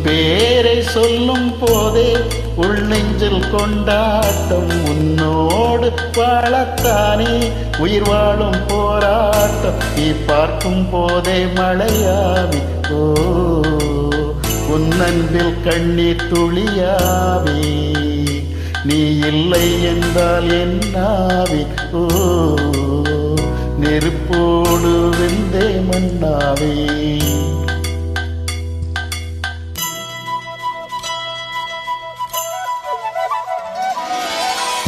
பேரை சொல்லும் போதே உள் நெஞ்சில் கொண்டாட்டம். உன்னோடு வாழத்தானே உயிர் வாழும் போராட்டம். நீ பார்க்கும் போதே மழையாவி ஓ உன் அன்பில் கண்ணீர் துளியாவி. நீ இல்லை என்றால் என்னாவி ஓ நெருப்போடு வெந்தே மண்ணாவே.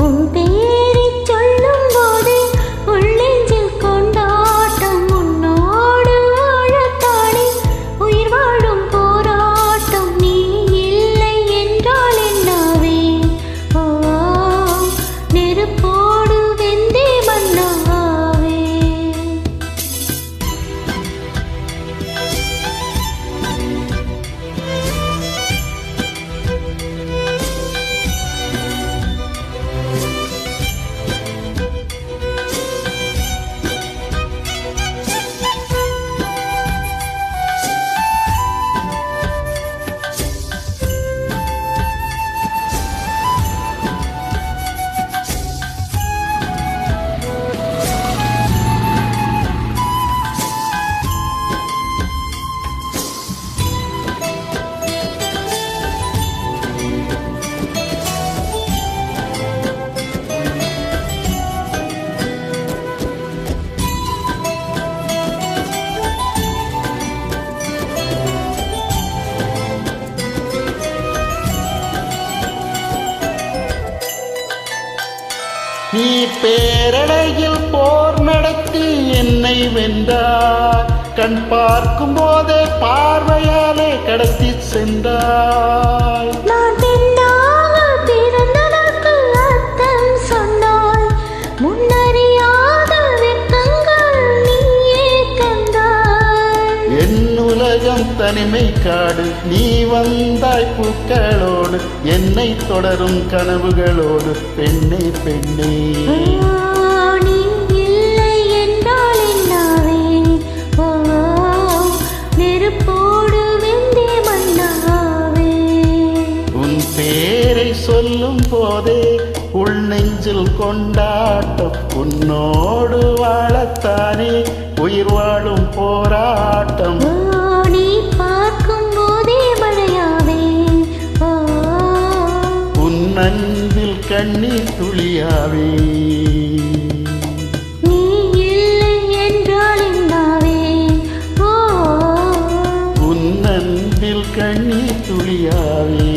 உன் பேரைச் சொல்லும் போது உள்ளெஞ்சில் கொண்டாட்டம். உன்னோடு வாழத்தானே உயிர் வாழும் போராட்டம். நீ இல்லை என்றால் என்னாவே ஓ நெருப்போடு வெந்தே மண்ணாவே. நீ பேரடையில் போர் நடத்தி என்னை வென்றார். கண் பார்க்கும் போதே பார்வையாலே கடத்தி சென்றாய். நான் பெண்ணாக பிறந்ததற்கு அர்த்தம் சொன்னாய். முன்னறியாத வெட்கங்கள் நீயே தந்தாய். என் உலகம் தனிமை காடு. நீ வந்தாய் பூக்களோடு என்னை தொடரும் கனவுகளோடு. பெண்ணே பெண்ணே நீ இல்லை என்றால் என்னாவே ஓ நெருப்போடு வெந்தே மண்ணாவே. உன் பேரை சொல்லும் போதே உள் நெஞ்சில் கொண்டாட்டம். உன்னோடு வாழத்தானே உயிர் வாழும் போராட்டம். நீ பார்க்கும் போதே மழையாவே ஓ உன் அன்பில் கண்ணீர் துளியாவே. நீ இல்லை என்றால் என்னாவே ஓ உன் அன்பில் கண்ணீர் துளியாவே.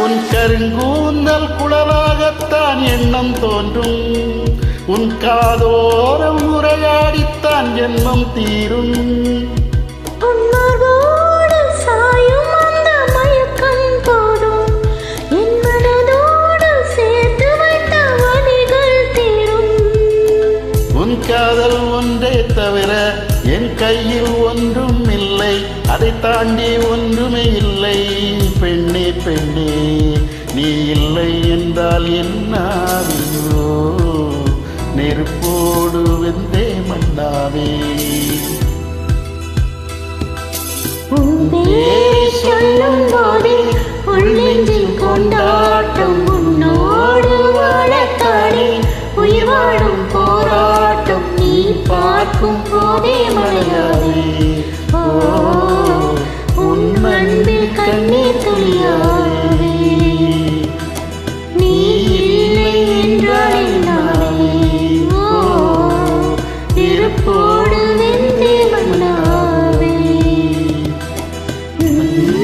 உன் கருங்கூந்தல் குழலாகத்தான் எண்ணம் தோன்றும். உன் காதோரம் உரையாடித்தான் ஜென்மம் தீரும். உன்னோடு சாயும் அந்த மயக்கம் போதும். என் மனதோடு சேர்த்து வைத்த வலிகள் தீரும். உன் காதல் ஒன்றே தவிர என் கையில் ஒன்றும் இல்லை. அதை தாண்டி ஒன்றுமே இல்லை. பெண்ணே பெண்ணே நீ இல்லை என்றால் என்னாவியோ நெருப்போடு வெந்தே மண்ணாவே. உன் பேரை சொல்லும் போதே உள்ளெஞ்சில் கொண்டாட்டம். உன்னோடு வாழத்தானே உயிர் வாழும் போராட்டம். நீ பார்க்கும் போதே மழையாவே ஓ உன் அன்பில் கண்ணீர் துளியாவே. நீ இல்லை என்றால் உன்